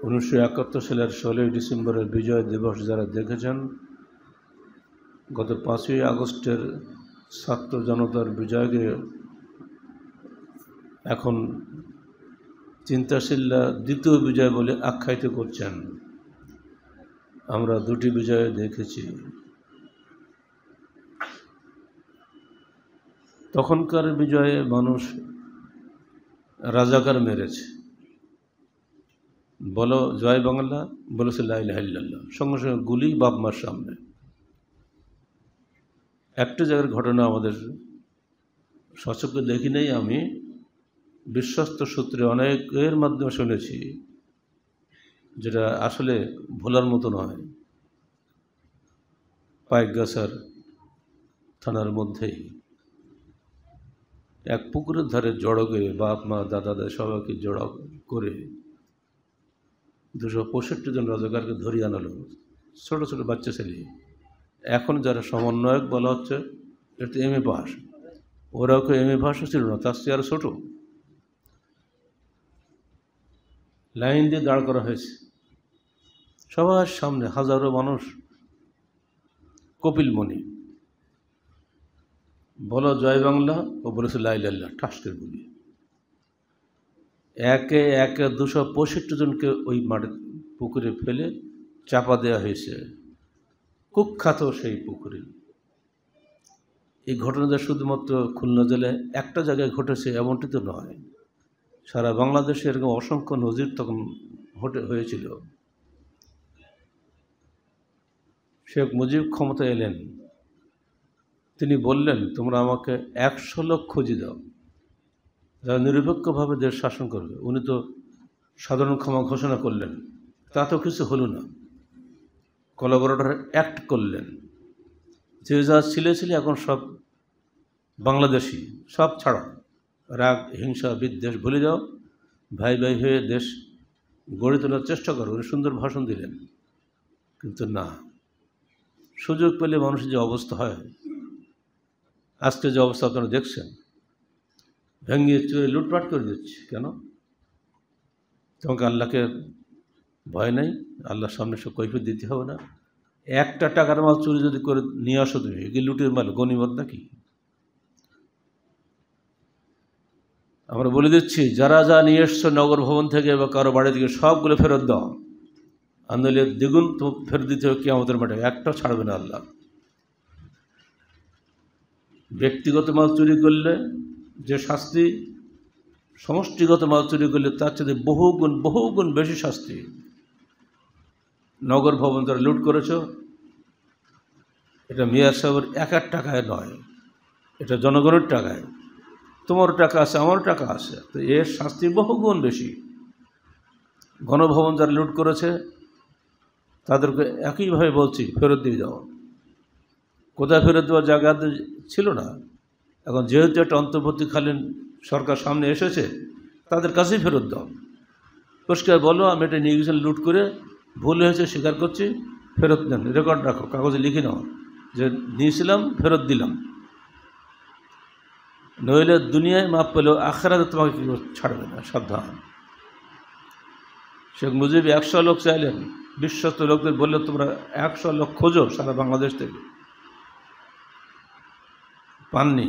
1971 সালের 16 ডিসেম্বরের বিজয় দিবস যারা দেখেছেন, গত 5ই আগস্টের ছাত্র জনতার বিজয়কে এখন চিন্তাশীলরা দ্বিতীয় বিজয় বলে আখ্যায়িত করছেন। আমরা দুটি বিজয় দেখেছি। তখনকার বিজয়ে মানুষ রাজাকার মেরেছে, বলো জয় বাংলা, বলেছে লা ইলাহা ইল্লাল্লাহ, সঙ্গে সঙ্গে গুলি বাপ মার সামনে। একটা জায়গার ঘটনা আমাদের সচক্ষে দেখি নেই, আমি বিশ্বস্ত সূত্রে অনেকের মাধ্যমে শুনেছি, যেটা আসলে ভোলার মতো নয়। পাইকগাছার থানার মধ্যেই এক পুকুরের ধারে জড়ো করে বাপ মা দাদা দাদা সবাইকে জড়ো করে 265 জন রাজাকারকে ধরিয়ে আনালো, ছোটো ছোটো বাচ্চা ছেলে। এখন যারা সমন্বয়ক বলা হচ্ছে, এটা তো MA পাস, ওরাও কেউ MA পাসও ছিল না, তার চেয়ে আরও ছোটো। লাইন দিয়ে দাঁড় করা হয়েছে সবার সামনে, হাজারো মানুষ। কপিলমণি বলো জয় বাংলা, ও বলেছে লা ইলাহা ইল্লাল্লাহ, ঠাসকে গুলি। একে একে 265 জনকে ওই মাঠে পুকুরে ফেলে চাপা দেওয়া হয়েছে, কুখ্যাত সেই পুকুরে। এই ঘটনাটা শুধুমাত্র খুলনা জেলায় একটা জায়গায় ঘটেছে এমনটি তো নয়, সারা বাংলাদেশে এরকম অসংখ্য নজির তখন হয়েছিল। শেখ মুজিব ক্ষমতায় এলেন, তিনি বললেন তোমরা আমাকে 100 লোক খুঁজে দাও যারা নিরপেক্ষভাবে দেশ শাসন করবে। উনি তো সাধারণ ক্ষমা ঘোষণা করলেন, তাতেও কিছু হলো না। কোলাবোরেটর অ্যাক্ট করলেন, যে যা ছিলে এখন সব বাংলাদেশি, সব ছাড়ো, রাগ হিংসা বিদ্বেষ ভুলে যাও, ভাই ভাই হয়ে দেশ গড়ে তোলার চেষ্টা করো। উনি সুন্দর ভাষণ দিলেন, কিন্তু না, সুযোগ পেলে মানুষের যে অবস্থা হয়, আজকে যে অবস্থা আপনারা দেখছেন, ভেঙে চুরে লুটপাট করে দিচ্ছে। কেন? তোমাকে আল্লাহকে ভয় নেই? আল্লাহর সামনে সব কৈফিয়ত দিতে হবে না? একটা টাকার মাল চুরি যদি করে নিয়ে আসো তুমি, এগুলি লুটের মাল, গনিমত নাকি? আমরা বলে দিচ্ছি, যারা যা নিয়ে এসছো নগর ভবন থেকে বা কারো বাড়ি থেকে, সবগুলো ফেরত দাও। আন্দোলনে দ্বিগুণ তো ফেরত দিতে হবে কিয়ামতের মাঠে, একটাও ছাড়বে না আল্লাহ। ব্যক্তিগত মাল চুরি করলে যে শাস্তি, সমষ্টিগত মাল চুরি করলে তার চেয়ে বহুগুণ বেশি শাস্তি। নগর ভবন যারা লুট করেছ, এটা মেয়র সাহেবের একার টাকায় নয়, এটা জনগণের টাকায়। তোমার টাকা আছে, আমার টাকা আছে, তো এর শাস্তি বহুগুণ বেশি। গণভবন যারা লুট করেছে তাদেরকে একইভাবে বলছি, ফেরত দিয়ে দাও। কোথায় ফেরত দেওয়ার জায়গা ছিল না, এখন যেহেতু একটা অন্তর্বর্তীকালীন সরকার সামনে এসেছে, তাদের কাছেই ফেরত দাও। পরিষ্কার বলো, আমি এটা নিয়ে গেছিলাম লুট করে, ভুল হয়েছে স্বীকার করছি, ফেরত দেন, রেকর্ড রাখো, কাগজে লিখে নাও যে নিয়েছিলাম, ফেরত দিলাম। নইলে দুনিয়ায় মাপ পেলেও আখেরাতে তোমাকে কি ছাড়বে না, সাবধান। শেখ মুজিব 100 লোক চাইলেন, বিশ্বস্ত লোকদের বললে তোমরা 100 লোক খোঁজো সারা বাংলাদেশ থেকে, পাননি।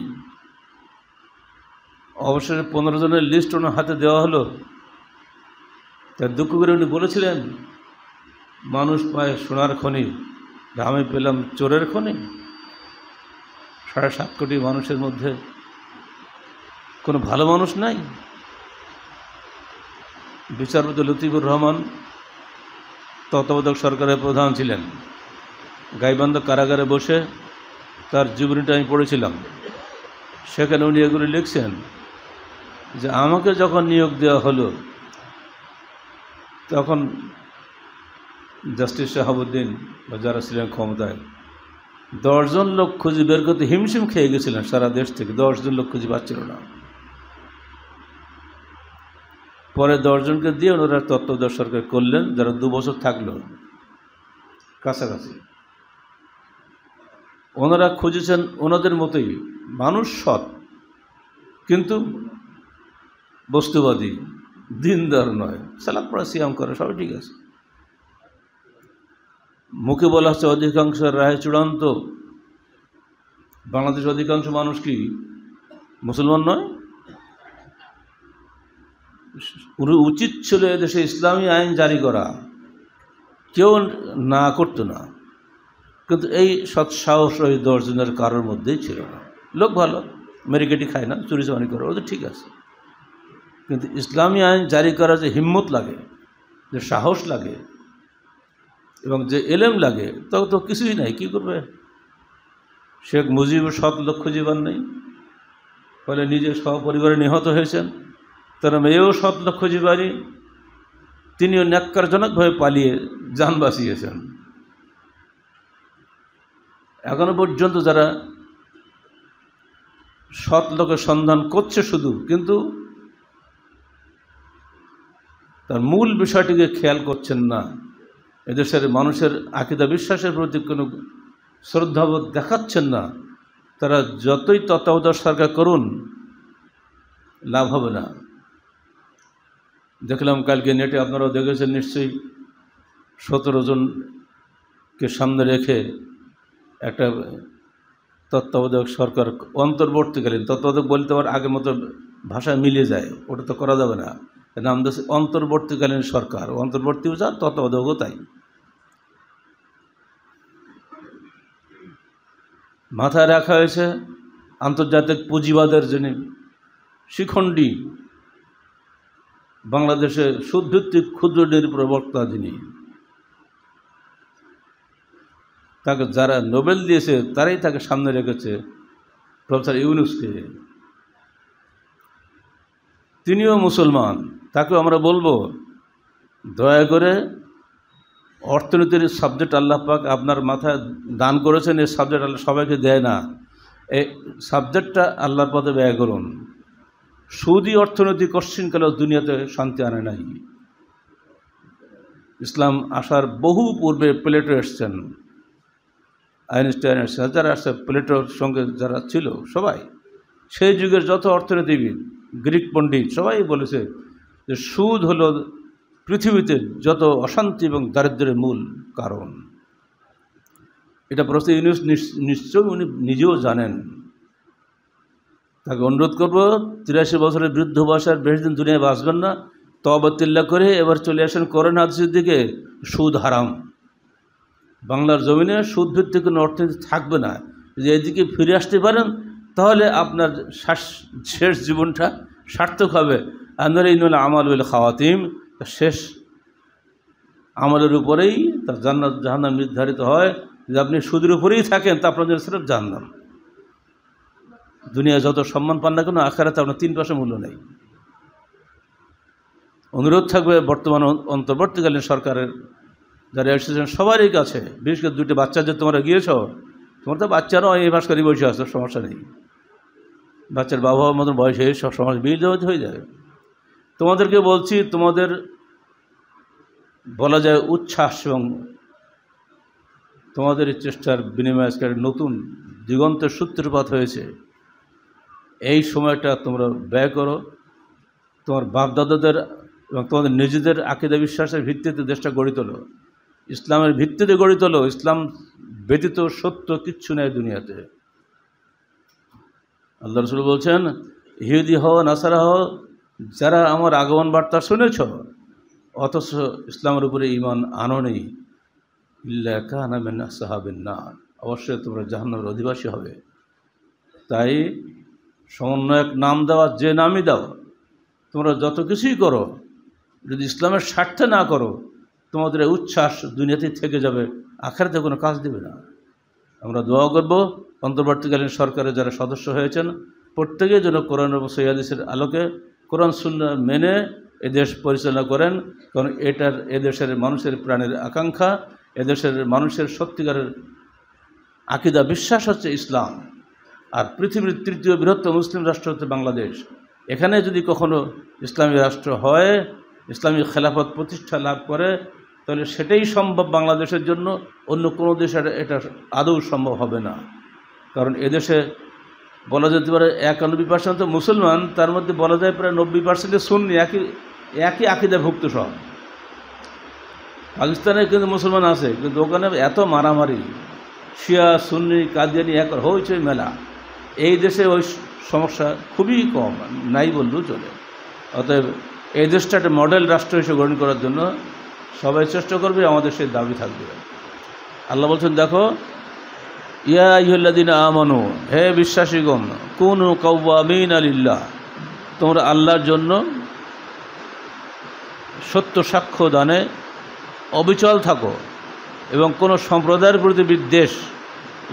অবশেষে 15 জনের লিস্ট ওনার হাতে দেওয়া হলো। তার দুঃখ করে উনি বলেছিলেন, মানুষ পায় সোনার খনি, আমি পেলাম চোরের খনি। 7.5 কোটি মানুষের মধ্যে কোনো ভালো মানুষ নাই। বিচারপতি লতিফুর রহমান তত্ত্বাবধায়ক সরকারের প্রধান ছিলেন। গাইবান্ধা কারাগারে বসে তার জীবনীটা আমি পড়েছিলাম। সেখানে উনি এগুলি লিখছেন যে আমাকে যখন নিয়োগ দেওয়া হলো, তখন জাস্টিস শাহাবুদ্দিন বা যারা ছিলেন ক্ষমতায়, 10 জন লোক খুঁজে বের করতে হিমশিম খেয়ে গেছিলেন সারা দেশ থেকে। 10 জন লোক খুঁজে পাচ্ছিল না। পরে 10 জনকে দিয়ে ওনারা তত্ত্বাবধায়ক সরকার করলেন, যারা 2 বছর থাকলো কাছাকাছি। ওনারা খুঁজেছেন ওনাদের মতোই, মানুষ সৎ কিন্তু বস্তুবাদী, দিনদার নয়, সালাত পড়া সিয়াম করে সবই ঠিক আছে। মুখে বলা হচ্ছে অধিকাংশ রায় চূড়ান্ত, বাংলাদেশের অধিকাংশ মানুষ কি মুসলমান নয়? উচিত ছিল এদেশে ইসলামী আইন জারি করা, কেউ না করতো না, কিন্তু এই সৎসাহস ওই 10 জনের কারোর মধ্যেই ছিল না। লোক ভালো, মেরিকেটি খায় না, চুরি চামারি করে, ওদের ঠিক আছে, কিন্তু ইসলামী আইন জারি করার যে হিম্মত লাগে, যে সাহস লাগে এবং যে এলেম লাগে, তাও তো কিছুই নাই। কী করবে? শেখ মুজিবুর 7 লক্ষ জীবন নেই, ফলে নিজে সপরিবারে নিহত হয়েছেন, তার মেয়েও 7 লক্ষ জীবানী, তিনিও ন্যাক্কারজনকভাবে পালিয়ে যান বাঁচিয়েছেন। এখনো পর্যন্ত যারা 7 লোকের সন্ধান করছে শুধু, কিন্তু তার মূল বিষয়টিকে খেয়াল করছেন না, এদেশের মানুষের আকীদা বিশ্বাসের প্রতি কোনো শ্রদ্ধাবোধ দেখাচ্ছেন না, তারা যতই তত্ত্বাবধায়ক সরকার করুন লাভ হবে না। দেখলাম কালকে নেটে, আপনারাও দেখেছেন নিশ্চয়ই, 17 জনকে সামনে রেখে একটা তত্ত্বাবধায়ক সরকার, অন্তর্বর্তীকালীন, তত্ত্বাবধায়ক বলতে আবার আগের মতো ভাষা মিলে যায়, ওটা তো করা যাবে না, নাম দিয়েছে অন্তর্বর্তীকালীন সরকার। অন্তর্বর্তীও যা, তত্ত্বাবধায়কও তাই। মাথায় রাখা হয়েছে আন্তর্জাতিক পুঁজিবাদের যিনি শিখণ্ডী, বাংলাদেশে সুদভিত্তিক ক্ষুদ্র ঋণের প্রবক্তা যিনি, তাকে যারা নোবেল দিয়েছে তারাই তাকে সামনে রেখেছে, প্রফেসর ইউনূসকে। তিনিও মুসলমান, তাকেও আমরা বলবো দয়া করে অর্থনীতির সাবজেক্ট আল্লাহ পাক আপনার মাথায় দান করেছেন, এই সাবজেক্ট আল্লাহ সবাইকে দেয় না, এই সাবজেক্টটা আল্লাহর পথে ব্যয় করুন। সুদী অর্থনীতি কশ্চিনকালেও দুনিয়াতে শান্তি আনে নাই। ইসলাম আসার বহু পূর্বে প্লেটো এসছেন, আইনস্টাইন এসছেন, যারা আসছে প্লেটোর সঙ্গে যারা ছিল সবাই, সেই যুগের যত অর্থনীতিবিদ, গ্রিক পণ্ডিত সবাই বলেছে যে সুদ হলো পৃথিবীতে যত অশান্তি এবং দারিদ্র্যের মূল কারণ। এটা প্রফেসর ইউনূস নিশ্চয়ই উনি নিজেও জানেন। তাকে অনুরোধ করব, 83 বছরের বৃদ্ধ বয়সে আর বেশি দিন দুনিয়ায় বাঁচবেন না, তওবা তিল্লা করে এবার চলে আসেন কোরআন হাদিসের দিকে। সুদ হারাম, বাংলার জমিনে সুদভিত্তিক কোনো অর্থনীতি থাকবে না। যদি এদিকে ফিরে আসতে পারেন তাহলে আপনার শেষ জীবনটা সার্থক হবে। আনরিনুল আমাল বিল খাওয়াতিম, শেষ আমলের উপরেই তার জান্নাত জাহান্নাম নির্ধারিত হয়। যদি আপনি সুদের উপরেই থাকেন তা আপনার জন্য সির্ফ জাহান্নাম। দুনিয়া যত সম্মান পান না কেন, আখিরাতে আপনার 3 পয়সা মূল্য নেই। অনুরোধ থাকবে বর্তমান অন্তর্বর্তীকালীন সরকারের যারা এসেছেন সবারই কাছে, বিশেষ করে 2টি বাচ্চা যে তোমরা গিয়েছ, তোমরা তো বাচ্চারাও এই ভাস করে বসে আসো, সমস্যা নেই, বাচ্চার বাবার মতন বয়স হয়ে সব সমস্যা বিয়ে দেওয়া হয়ে যাবে। তোমাদেরকে বলছি, তোমাদের বলা যায় উচ্ছ্বাস এবং তোমাদের এই চেষ্টার বিনিময়ে আজকে নতুন দিগন্তের সূত্রপাত হয়েছে। এই সময়টা তোমরা ব্যয় করো, তোমার বাপদাদাদের এবং তোমাদের নিজেদের আকীদা বিশ্বাসের ভিত্তিতে দেশটা গড়ে তোলো, ইসলামের ভিত্তিতে গড়ে তোলো। ইসলাম ব্যতীত সত্য কিচ্ছু নেই দুনিয়াতে। আল্লাহ রাসূল বলছেন, ইহুদি হও নাসারা হও, যারা আমার আগমন বার্তা শুনেছ অথচ ইসলামের উপরে ঈমান আনো নেই, ইল্লা কানা মিন আসহাবিন নার, অবশ্যই তোমরা জাহান্নামের অধিবাসী হবে। তাই সমন্বয়ক নাম দেওয়া যে নামই দাও, তোমরা যত কিছুই করো, যদি ইসলামের স্বার্থে না করো, তোমাদের উচ্ছ্বাস দুনিয়াতেই থেকে যাবে, আখিরাতে কোনো কাজ দেবে না। আমরা দোয়া করব অন্তর্বর্তীকালীন সরকারের যারা সদস্য হয়েছেন প্রত্যেকেই যেন কোরআন এবং সহিহ হাদিসের আলোকে কোরআন সুন্নাহ মেনে এদেশ পরিচালনা করেন, কারণ এটার এদেশের মানুষের প্রাণের আকাঙ্ক্ষা, এদেশের মানুষের সত্যিকারের আকীদা বিশ্বাস হচ্ছে ইসলাম। আর পৃথিবীর 3য় বৃহত্তম মুসলিম রাষ্ট্র হচ্ছে বাংলাদেশ। এখানে যদি কখনো ইসলামী রাষ্ট্র হয়, ইসলামী খেলাফত প্রতিষ্ঠা লাভ করে, তাহলে সেটাই সম্ভব বাংলাদেশের জন্য, অন্য কোনো দেশে এটা আদৌ সম্ভব হবে না। কারণ এদেশে বলা যেতে পারে 91% মুসলমান, তার মধ্যে বলা যায় প্রায় 90% সুন্নি, একই আকিদাভুক্ত সব। পাকিস্তানে কিন্তু মুসলমান আছে, কিন্তু ওখানে এত মারামারি, শিয়া সুন্নি কাদিয়ানি এক হইচই মেলা। এই দেশে ওই সমস্যা খুবই কম, নাই বললেও চলে। অতএব এই দেশটা একটা মডেল রাষ্ট্র হিসেবে গ্রহণ করার জন্য সবাই চেষ্টা করবে, আমাদের সেই দাবি থাকবে। আল্লাহ বলছেন, দেখো, ইয়া আইয়ুহাল্লাযীনা আমানু, হে বিশ্বাসীগণ, কুনু কাওয়ামিনা লিল্লাহ, তোমরা আল্লাহর জন্য সত্য সাক্ষ্য দানে অবিচল থাকো, এবং কোনো সম্প্রদায়ের প্রতি বিদ্বেষ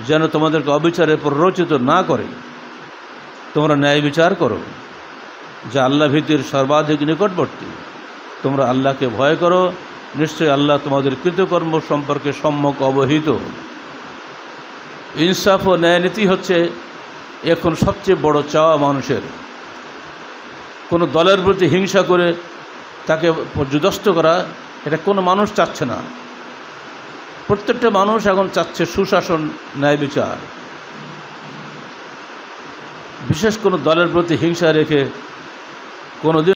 যেন তোমাদেরকে অবিচারে প্ররোচিত না করে। তোমরা ন্যায় বিচার করো, যা আল্লাহ ভীতির সর্বাধিক নিকটবর্তী। তোমরা আল্লাহকে ভয় করো, নিশ্চয়ই আল্লাহ তোমাদের কৃতকর্ম সম্পর্কে সম্যক অবহিত। ইনসাফ ও ন্যায়নীতি হচ্ছে এখন সবচেয়ে বড় চাওয়া মানুষের। কোনো দলের প্রতি হিংসা করে তাকে পর্যদস্ত করা, এটা কোনো মানুষ চাচ্ছে না। প্রত্যেকটা মানুষ এখন চাচ্ছে সুশাসন, ন্যায় বিচার। বিশেষ কোনো দলের প্রতি হিংসা রেখে কোনোদিন